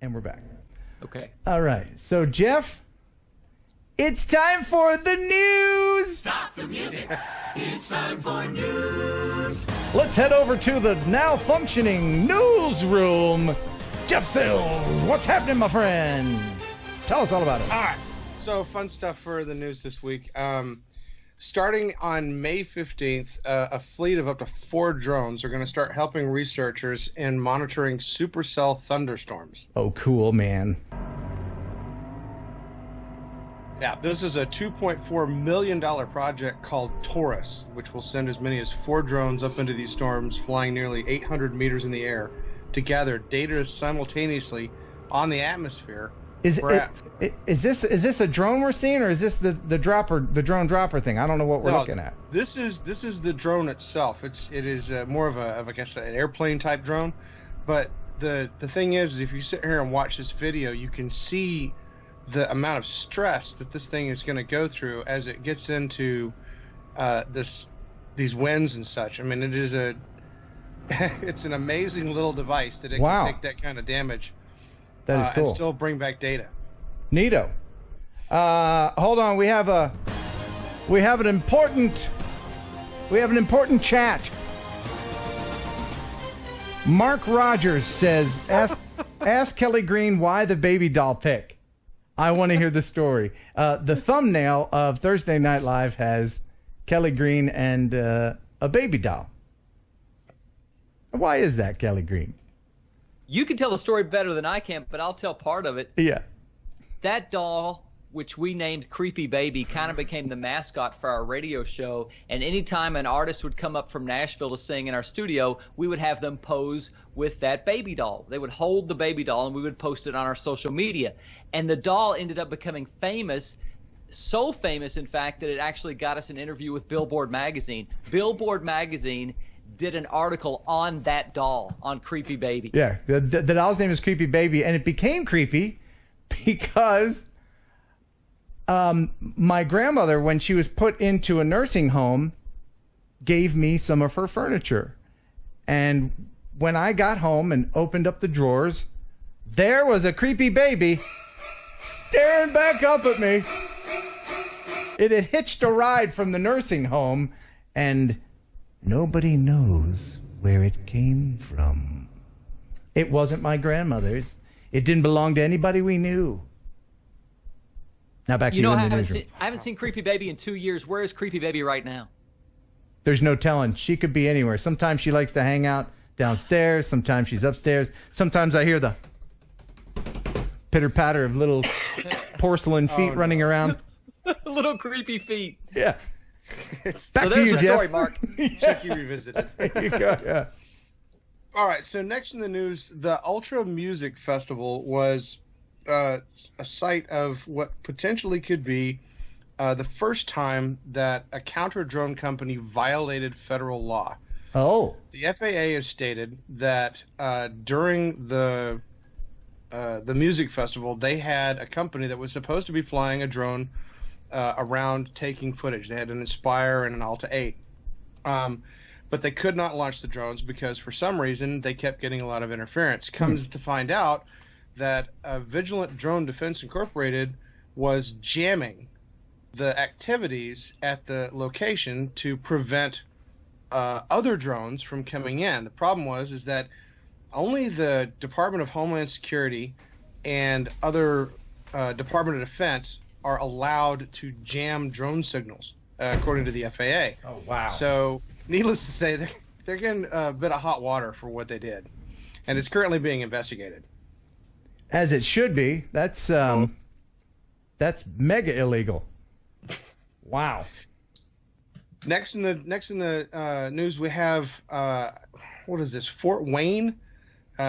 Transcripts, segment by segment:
And we're back. Okay. All right. So, Jeff, it's time for the news. Stop the music. It's time for news. Let's head over to the now functioning newsroom. Jeff Sills, what's happening, my friend? Tell us all about it. All right. So, fun stuff for the news this week. Starting on May 15th, a fleet of up to 4 drones are going to start helping researchers in monitoring supercell thunderstorms. Oh, cool, man. Yeah, this is a $2.4 million project called Taurus, which will send as many as 4 drones up into these storms, flying nearly 800 meters in the air to gather data simultaneously on the atmosphere. Is this a drone we're seeing, or is this the drone dropper thing? I don't know what we're looking at. This is the drone itself. It is more of I guess an airplane type drone, but the thing is if you sit here and watch this video, you can see the amount of stress that this thing is going to go through as it gets into these winds and such. I mean, it's an amazing little device that it can take that kind of damage. That is cool. And still bring back data. Neato. Hold on, we have an important chat. Mark Rogers says, ask Kelly Green why the baby doll pic. I want to hear the story. The thumbnail of Thursday Night Live has Kelly Green and a baby doll. Why is that, Kelly Green? You can tell the story better than I can, but I'll tell part of it. Yeah. That doll, which we named Creepy Baby, kind of became the mascot for our radio show. And anytime an artist would come up from Nashville to sing in our studio, we would have them pose with that baby doll. They would hold the baby doll, and we would post it on our social media. And the doll ended up becoming famous, so famous, in fact, that it actually got us an interview with Billboard magazine. Billboard magazine did an article on that doll, on Creepy Baby. Yeah, the doll's name is Creepy Baby, and it became creepy because my grandmother, when she was put into a nursing home, gave me some of her furniture. And when I got home and opened up the drawers, there was a creepy baby staring back up at me. It had hitched a ride from the nursing home, and nobody knows where it came from. It wasn't my grandmother's. It didn't belong to anybody we knew. Now back to you. I haven't seen Creepy Baby in 2 years. Where is Creepy Baby right now? There's no telling. She could be anywhere. Sometimes she likes to hang out downstairs. Sometimes she's upstairs. Sometimes I hear the pitter-patter of little porcelain feet running around. Little creepy feet. Yeah. Back to you, Jeff. Story, Mark. Check you revisited. There you go. Yeah. All right. So next in the news, the Ultra Music Festival was a site of what potentially could be the first time that a counter-drone company violated federal law. Oh. The FAA has stated that during the music festival, they had a company that was supposed to be flying a drone around taking footage. They had an Inspire and an Alta 8. But they could not launch the drones because for some reason they kept getting a lot of interference. Comes to find out that Vigilant Drone Defense Incorporated was jamming the activities at the location to prevent other drones from coming in. The problem is that only the Department of Homeland Security and other Department of Defense are allowed to jam drone signals, according to the FAA. Oh, wow. So, needless to say, they're getting a bit of hot water for what they did. And it's currently being investigated. As it should be. That's mega illegal. Wow. Next in the news, we have, what is this, Fort Wayne?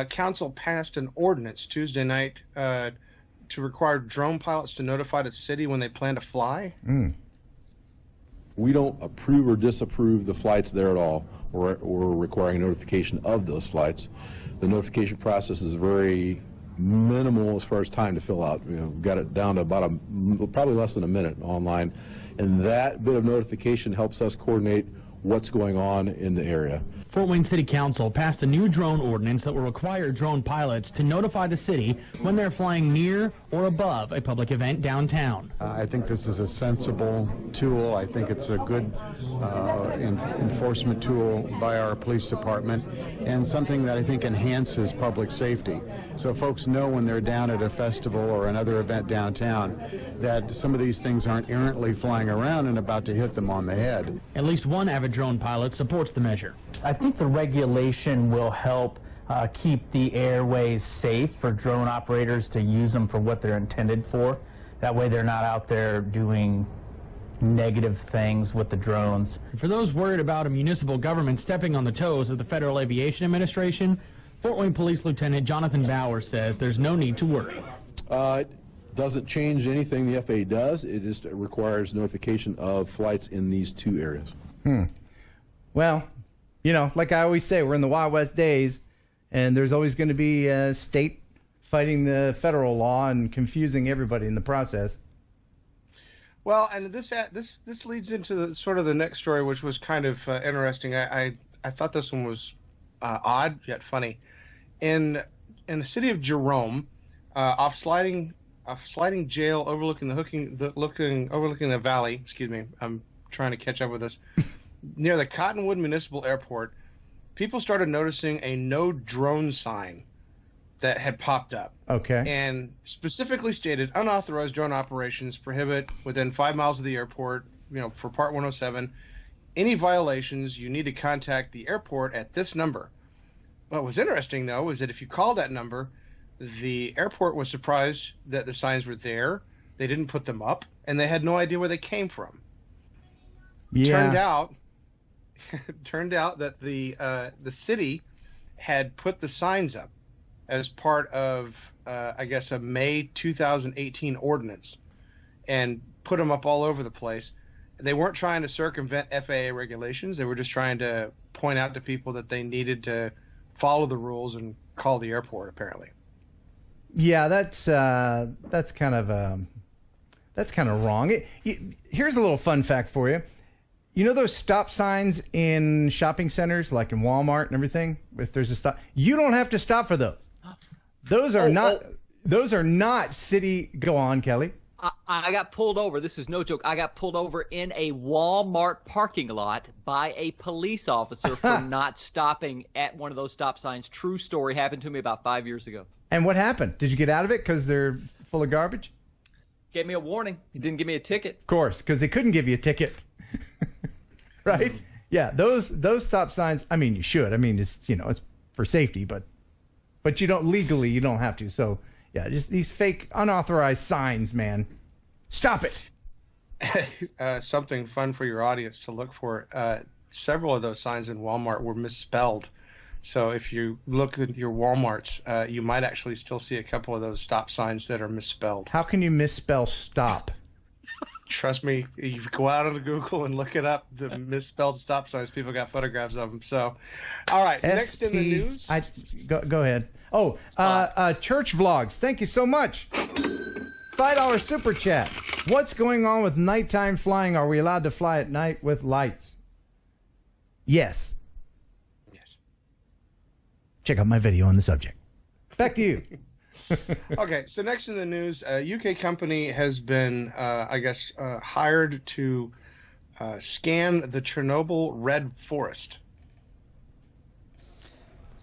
Council passed an ordinance Tuesday night to require drone pilots to notify the city when they plan to fly. We don't approve or disapprove the flights there at all. We're requiring notification of those flights. The notification process is very minimal as far as time to fill out. We've got it down to about probably less than a minute online. And that bit of notification helps us coordinate what's going on in the area. Fort Wayne City Council passed a new drone ordinance that will require drone pilots to notify the city when they're flying near or above a public event downtown. I think this is a sensible tool. I think it's a good enforcement tool by our police department, and something that I think enhances public safety. So folks know when they're down at a festival or another event downtown that some of these things aren't errantly flying around and about to hit them on the head. At least one avid drone pilot supports the measure. I think the regulation will help keep the airways safe for drone operators to use them for what they're intended for. That way they're not out there doing negative things with the drones. For those worried about a municipal government stepping on the toes of the Federal Aviation Administration, Fort Wayne Police Lieutenant Jonathan Bauer says there's no need to worry. It doesn't change anything the FAA does. It just requires notification of flights in these two areas. Well, you know, like I always say, we're in the Wild West days, and there's always going to be a state fighting the federal law and confusing everybody in the process. Well, and this leads into the, sort of the next story, which was kind of interesting. I thought this one was odd yet funny. In the city of Jerome, off sliding jail overlooking the valley. Excuse me, I'm trying to catch up with this. Near the Cottonwood Municipal Airport, people started noticing a no drone sign that had popped up. Okay. And specifically stated, unauthorized drone operations prohibit within 5 miles of the airport, you know, for Part 107. Any violations, you need to contact the airport at this number. What was interesting, though, is that if you called that number, the airport was surprised that the signs were there. They didn't put them up, and they had no idea where they came from. Yeah. Turned out that the city had put the signs up as part of, I guess, a May 2018 ordinance, and put them up all over the place. They weren't trying to circumvent FAA regulations. They were just trying to point out to people that they needed to follow the rules and call the airport, apparently. Yeah, that's kind of wrong. Here's a little fun fact for you. You know those stop signs in shopping centers, like in Walmart and everything? If there's a stop, you don't have to stop for those. Those are not city. Go on, Kelly. I got pulled over. This is no joke. I got pulled over in a Walmart parking lot by a police officer for not stopping at one of those stop signs. True story. Happened to me about 5 years ago. And what happened? Did you get out of it because they're full of garbage? Gave me a warning. He didn't give me a ticket. Of course, because they couldn't give you a ticket. Right? Yeah, those stop signs, I mean, you should. I mean, it's for safety, but you don't have to. So, yeah, just these fake unauthorized signs, man. Stop it. Something fun for your audience to look for. Several of those signs in Walmart were misspelled. So if you look at your Walmarts, you might actually still see a couple of those stop signs that are misspelled. How can you misspell stop? Trust me, you go out on Google and look it up. The misspelled stop signs, people got photographs of them. So, all right, next in the news. Go ahead. Oh, church vlogs. Thank you so much. $5 super chat. What's going on with nighttime flying? Are we allowed to fly at night with lights? Yes. Check out my video on the subject. Back to you. Okay, so next in the news, a UK company has been, hired to scan the Chernobyl Red Forest.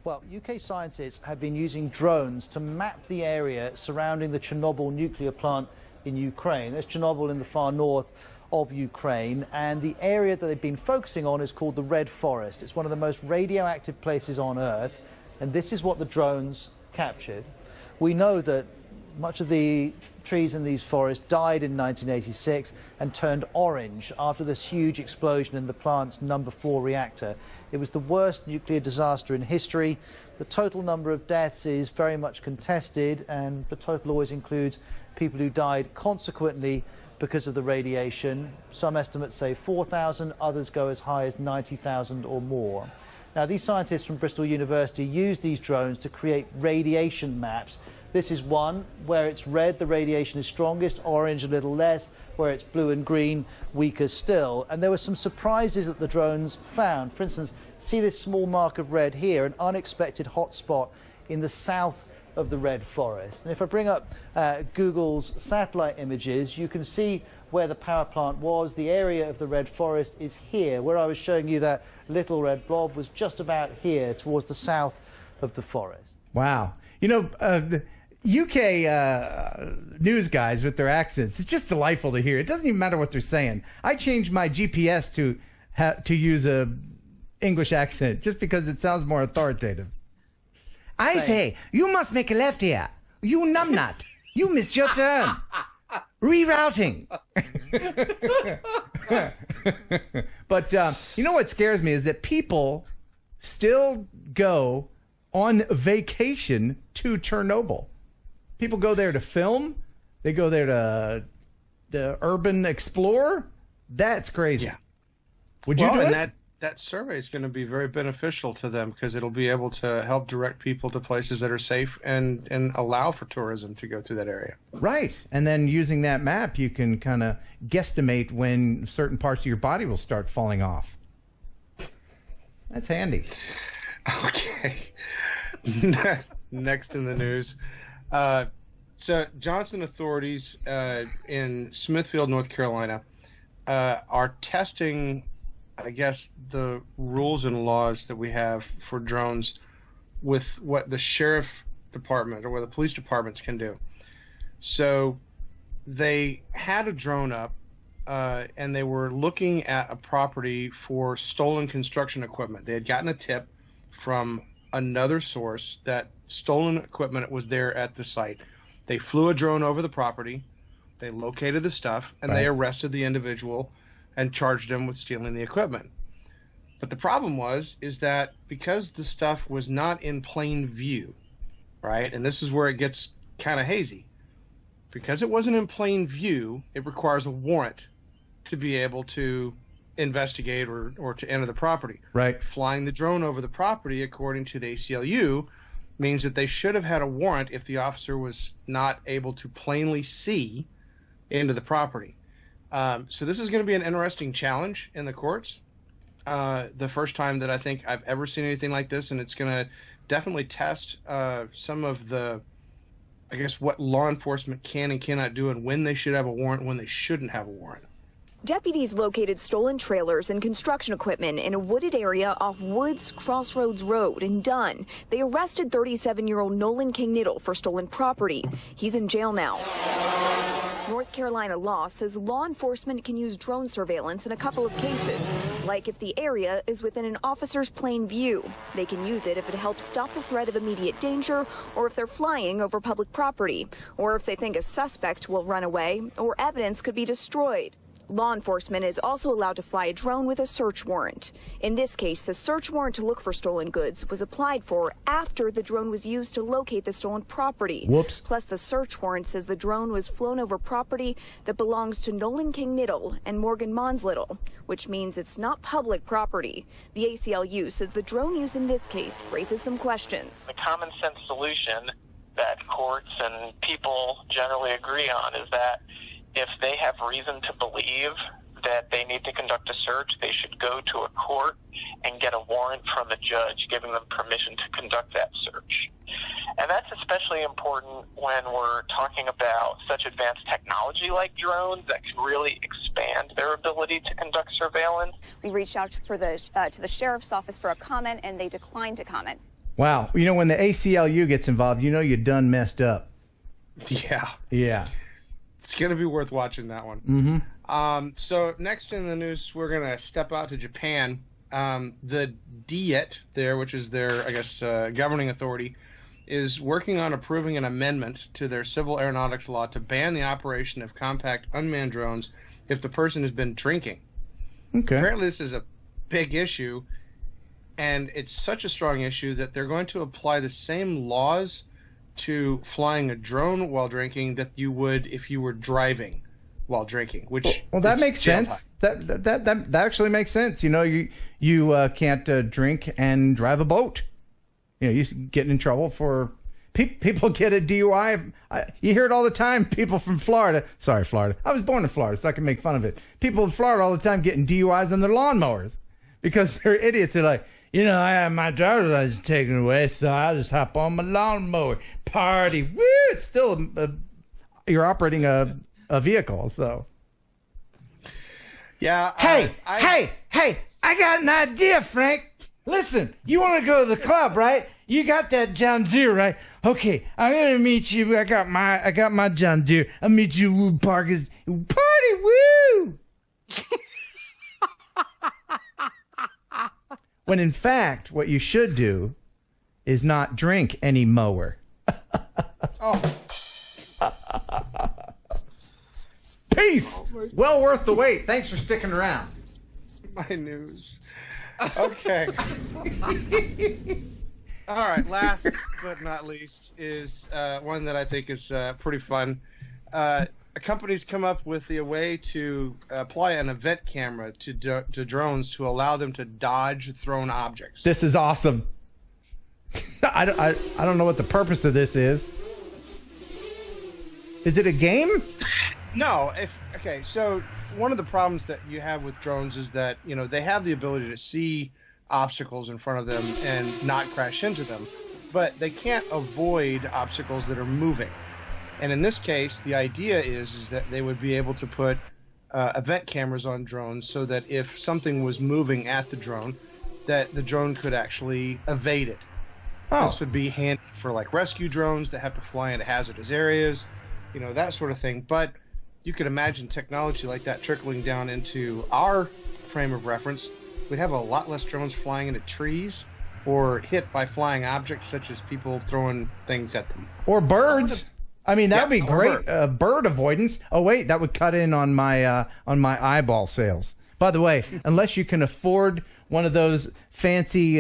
Well, UK scientists have been using drones to map the area surrounding the Chernobyl nuclear plant in Ukraine. There's Chernobyl in the far north of Ukraine, and the area that they've been focusing on is called the Red Forest. It's one of the most radioactive places on Earth, and this is what the drones captured. We know that much of the trees in these forests died in 1986 and turned orange after this huge explosion in the plant's number 4 reactor. It was the worst nuclear disaster in history. The total number of deaths is very much contested, and the total always includes people who died consequently because of the radiation. Some estimates say 4,000, others go as high as 90,000 or more. Now, these scientists from Bristol University use these drones to create radiation maps This is one where it's red, the radiation is strongest, orange a little less, where it's blue and green, weaker still. And there were some surprises that the drones found. For instance, see this small mark of red here, an unexpected hotspot in the south of the red forest. And if I bring up Google's satellite images, you can see where the power plant was. The area of the red forest is here. Where I was showing you that little red blob was just about here, towards the south of the forest. Wow. You know, the UK news guys with their accents, it's just delightful to hear. It doesn't even matter what they're saying. I changed my GPS to use a English accent just because it sounds more authoritative. I say, you must make a left here. You numbnut. You missed your turn. Rerouting. But you know what scares me is that people still go on vacation to Chernobyl. People go there to film. They go there to urban explore. That's crazy. Yeah. Would you do it? That survey is going to be very beneficial to them because it'll be able to help direct people to places that are safe and allow for tourism to go through that area. Right. And then using that map, you can kind of guesstimate when certain parts of your body will start falling off. That's handy. Okay. Next in the news. So Johnson authorities in Smithfield, North Carolina, are testing, I guess, the rules and laws that we have for drones with what the sheriff department or what the police departments can do. So they had a drone up and they were looking at a property for stolen construction equipment. They had gotten a tip from another source that stolen equipment was there at the site. They flew a drone over the property, they located the stuff, and they arrested the individual and charged him with stealing the equipment. But the problem is that because the stuff was not in plain view, right, and this is where it gets kind of hazy, because it wasn't in plain view, it requires a warrant to be able to investigate or to enter the property. Right. Flying the drone over the property, according to the ACLU, means that they should have had a warrant if the officer was not able to plainly see into the property. So this is going to be an interesting challenge in the courts. The first time that I think I've ever seen anything like this, and it's going to definitely test some of the, I guess, what law enforcement can and cannot do and when they should have a warrant and when they shouldn't have a warrant. Deputies located stolen trailers and construction equipment in a wooded area off Woods Crossroads Road in Dunn. They arrested 37-year-old Nolan King-Niddle for stolen property. He's in jail now. North Carolina law says law enforcement can use drone surveillance in a couple of cases, like if the area is within an officer's plain view. They can use it if it helps stop the threat of immediate danger, or if they're flying over public property, or if they think a suspect will run away, or evidence could be destroyed. Law enforcement is also allowed to fly a drone with a search warrant. In this case, the search warrant to look for stolen goods was applied for after the drone was used to locate the stolen property. Whoops. Plus, the search warrant says the drone was flown over property that belongs to Nolan King-Niddle and Morgan Monslittle, which means it's not public property. The ACLU says the drone use in this case raises some questions. The common sense solution that courts and people generally agree on is that if they have reason to believe that they need to conduct a search, they should go to a court and get a warrant from a judge giving them permission to conduct that search. And that's especially important when we're talking about such advanced technology like drones that can really expand their ability to conduct surveillance. We reached out to the sheriff's office for a comment, and they declined to comment. Wow. You know, when the ACLU gets involved, you know you done messed up. Yeah. Yeah. It's going to be worth watching that one. Mm-hmm. So next in the news, we're going to step out to Japan. The Diet there, which is their, I guess, governing authority, is working on approving an amendment to their civil aeronautics law to ban the operation of compact unmanned drones if the person has been drinking. Okay. Apparently this is a big issue, and it's such a strong issue that they're going to apply the same laws to flying a drone while drinking that you would if you were driving while drinking. Which well, that makes sense. That actually makes sense. You know, you can't drink and drive a boat. You know, you get in trouble for People get a DUI. You hear it all the time. People from Florida. Sorry, Florida. I was born in Florida, so I can make fun of it. People in Florida all the time getting DUIs on their lawnmowers because they're idiots. They're like, I have my driver's license taken away, so I'll just hop on my lawnmower. Party. Woo! It's still, you're operating a vehicle, so. Yeah. Hey, I got an idea, Frank. Listen, you want to go to the club, right? You got that John Deere, right? Okay, I'm gonna meet you. I got my John Deere. I'll meet you, Woo Parker. Party, woo! When in fact, what you should do is not drink any mower. Oh. Peace. Well worth the wait. Thanks for sticking around. My news. Okay. All right. Last but not least is one that I think is pretty fun. A company's come up with a way to apply an event camera to drones to allow them to dodge thrown objects. This is awesome. I don't know what the purpose of this is. Is it a game? No. So one of the problems that you have with drones is that, they have the ability to see obstacles in front of them and not crash into them, but they can't avoid obstacles that are moving. And in this case, the idea is that they would be able to put event cameras on drones so that if something was moving at the drone, that the drone could actually evade it. Oh. This would be handy for like rescue drones that have to fly into hazardous areas, that sort of thing. But you could imagine technology like that trickling down into our frame of reference. We'd have a lot less drones flying into trees or hit by flying objects such as people throwing things at them. Or birds. I mean, that would be great. Bird avoidance. Oh, wait, that would cut in on my eyeball sales. By the way, unless you can afford one of those fancy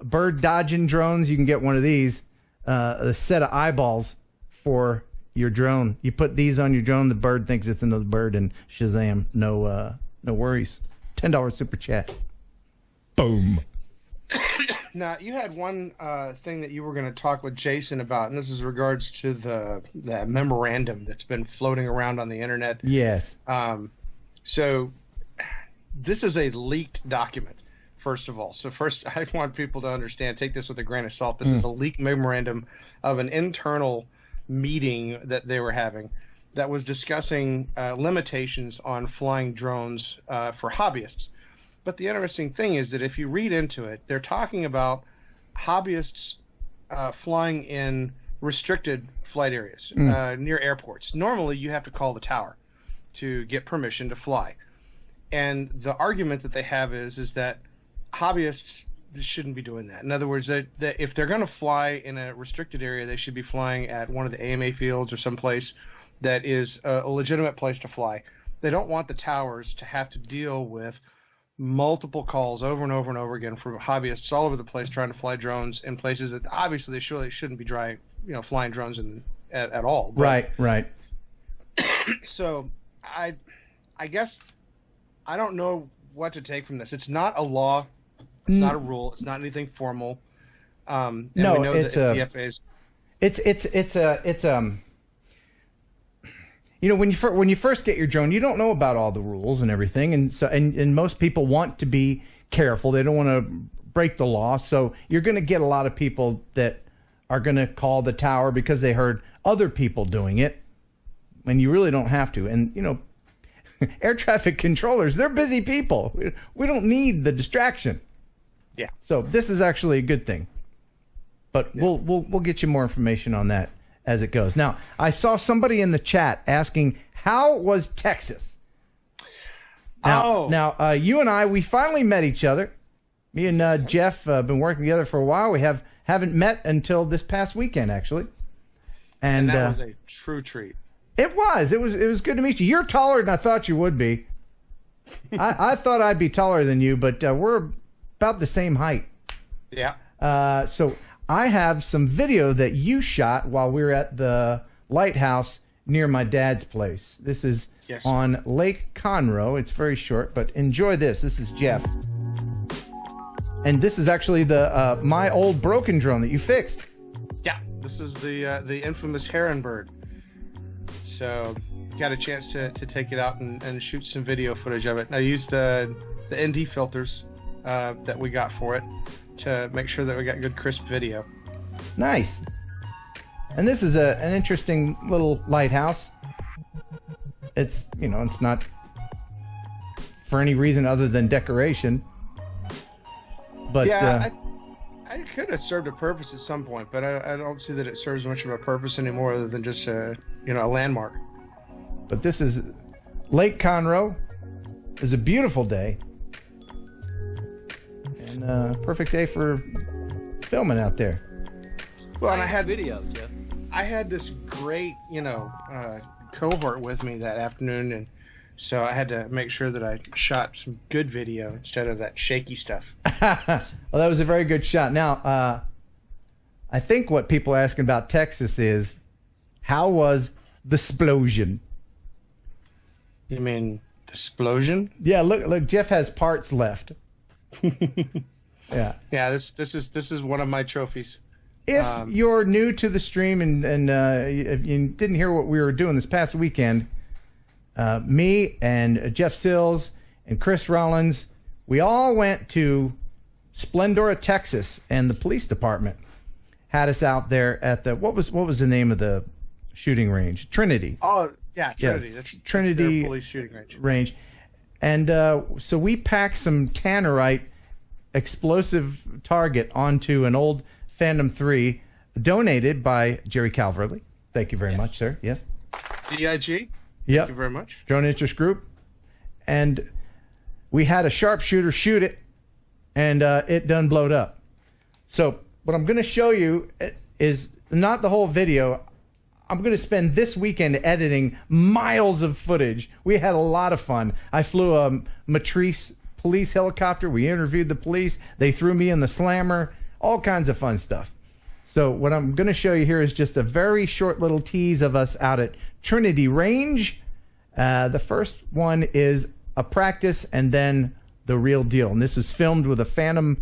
bird dodging drones, you can get one of these, a set of eyeballs for your drone. You put these on your drone, the bird thinks it's another bird, and Shazam, no worries. $10 super chat. Boom. Now, you had one thing that you were going to talk with Jason about, and this is regards to the memorandum that's been floating around on the internet. Yes. So this is a leaked document, first of all. So first, I want people to understand, take this with a grain of salt. This is a leaked memorandum of an internal meeting that they were having that was discussing limitations on flying drones for hobbyists. But the interesting thing is that if you read into it, they're talking about hobbyists flying in restricted flight areas near airports. Normally, you have to call the tower to get permission to fly. And the argument that they have is that hobbyists shouldn't be doing that. In other words, that if they're going to fly in a restricted area, they should be flying at one of the AMA fields or someplace that is a legitimate place to fly. They don't want the towers to have to deal with multiple calls over and over and over again from hobbyists all over the place trying to fly drones in places that obviously they surely shouldn't be flying drones at all. But, Right. So I guess I don't know what to take from this. It's not a law. It's not a rule. It's not anything formal. And no, we know it's that FAA's. When you first get your drone, you don't know about all the rules and everything, and so and most people want to be careful. They don't want to break the law, so you're going to get a lot of people that are going to call the tower because they heard other people doing it, and you really don't have to. And air traffic controllers, they're busy people. We don't need the distraction. Yeah. So this is actually a good thing, but we'll get you more information on that as it goes. Now, I saw somebody in the chat asking, how was Texas? Now, you and I, we finally met each other. Me and Jeff have been working together for a while. We haven't met until this past weekend, actually. And that was a true treat. It was good to meet you. You're taller than I thought you would be. I thought I'd be taller than you, but we're about the same height. Yeah. So I have some video that you shot while we were at the lighthouse near my dad's place. This is on Lake Conroe. It's very short, but enjoy this. This is Jeff. And this is actually the my old broken drone that you fixed. Yeah. This is the infamous heron bird. So got a chance to take it out and shoot some video footage of it. I used the ND filters that we got for it to make sure that we got good crisp video. Nice. And this is an interesting little lighthouse. It's, you know, it's not for any reason other than decoration. But yeah, I could have served a purpose at some point, but I don't see that it serves much of a purpose anymore other than just a landmark. But this is Lake Conroe. It's a beautiful day. And a perfect day for filming out there. Well, and I had video, Jeff. I had this great, cohort with me that afternoon, and so I had to make sure that I shot some good video instead of that shaky stuff. Well, that was a very good shot. Now, I think what people are asking about Texas is, how was the explosion? You mean the explosion? Yeah, look, Jeff has parts left. Yeah. Yeah, this is one of my trophies. If you're new to the stream and if you didn't hear what we were doing this past weekend, me and Jeff Sills and Chris Rollins, we all went to Splendora, Texas, and the police department had us out there at the what was the name of the shooting range? Trinity. Oh, yeah, Trinity. Yeah, That's Trinity their police shooting range. And so we packed some tannerite explosive target onto an old Phantom 3 donated by Jerry Calverley. Thank you very much, sir. Yes. DIG. Yep. Thank you very much. Drone Interest Group. And we had a sharpshooter shoot it, and it done blowed up. So what I'm going to show you is not the whole video. I'm going to spend this weekend editing miles of footage. We had a lot of fun. I flew a Matrice police helicopter. We interviewed the police. They threw me in the slammer. All kinds of fun stuff. So what I'm going to show you here is just a very short little tease of us out at Trinity Range. The first one is a practice and then the real deal. And this is filmed with a Phantom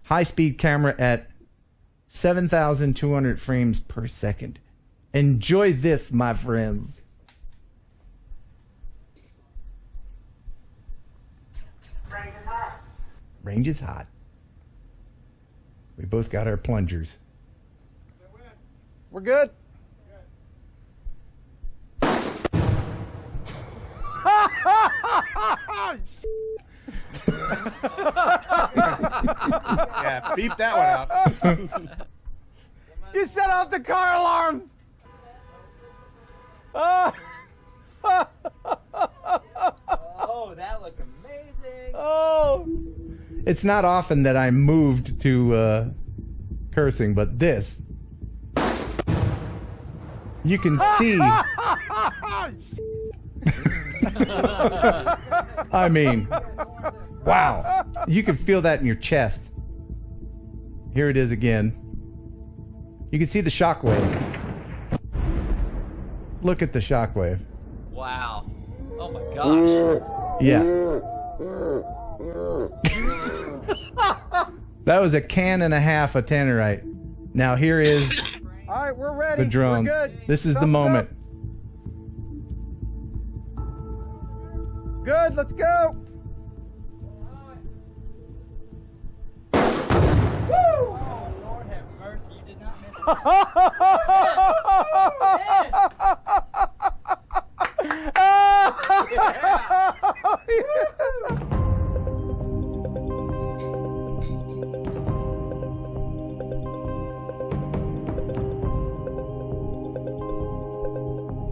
high-speed camera at 7,200 frames per second. Enjoy this, my friends. Range is hot. We both got our plungers. We're good. Yeah, beep that one out. You set off the car alarms. Oh, that looked amazing. Oh. It's not often that I'm moved to cursing, but this. You can see. I mean, wow. You can feel that in your chest. Here it is again. You can see the shockwave. Look at the shockwave. Wow. Oh my gosh. Yeah. That was a can and a half of tannerite. Now here is all right, we're ready. the drone. We're good. This is the Thumbs moment. Up. Good, let's go. Woo! Oh, Lord have mercy, you did not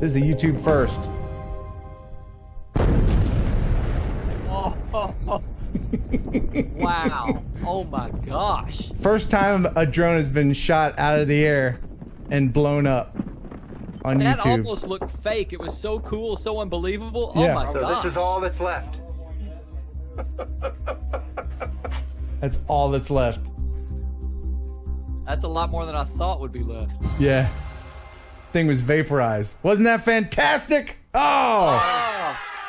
This is a YouTube first. Oh. Wow. Oh my gosh. First time a drone has been shot out of the air and blown up on That YouTube. almost looked fake. It was so cool, so unbelievable. Yeah. Oh my So gosh. this is all that's left. That's all that's left. That's a lot more than I thought would be left. Yeah. Thing was vaporized. Wasn't that fantastic? Oh!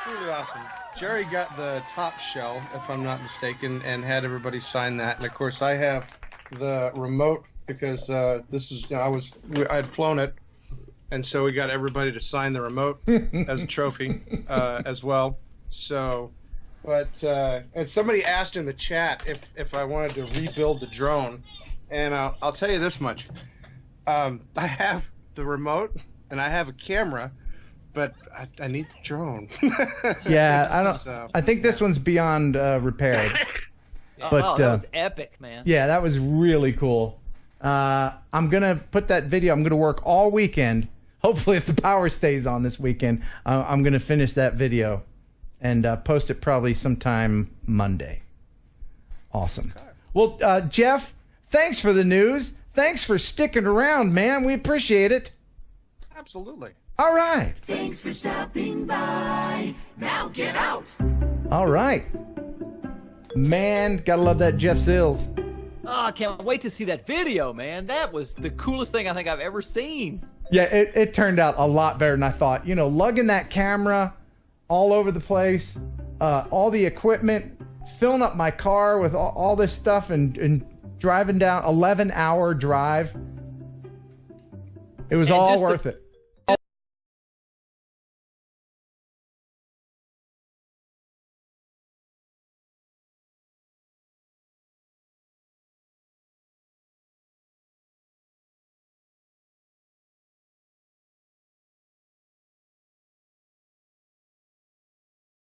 Truly awesome. Jerry got the top shell, if I'm not mistaken, and had everybody sign that. And of course, I have the remote because this is I had flown it, and so we got everybody to sign the remote as a trophy as well. So, but and somebody asked in the chat if I wanted to rebuild the drone, and I'll tell you this much: I have the remote and I have a camera, but I need the drone. Yeah, I think this one's beyond repaired. But that was epic, man. Yeah, that was really cool. I'm gonna put that video. I'm gonna work all weekend. Hopefully, if the power stays on this weekend, I'm gonna finish that video and post it probably sometime Monday. Awesome. Well, Jeff, thanks for the news. Thanks for sticking around, man. We appreciate it. Absolutely. All right. Thanks for stopping by. Now get out. All right. Man, gotta love that Jeff Sills. Oh, I can't wait to see that video, man. That was the coolest thing I think I've ever seen. Yeah, it turned out a lot better than I thought. You know, lugging that camera all over the place, all the equipment, filling up my car with all this stuff and driving down 11-hour drive. It was all worth it.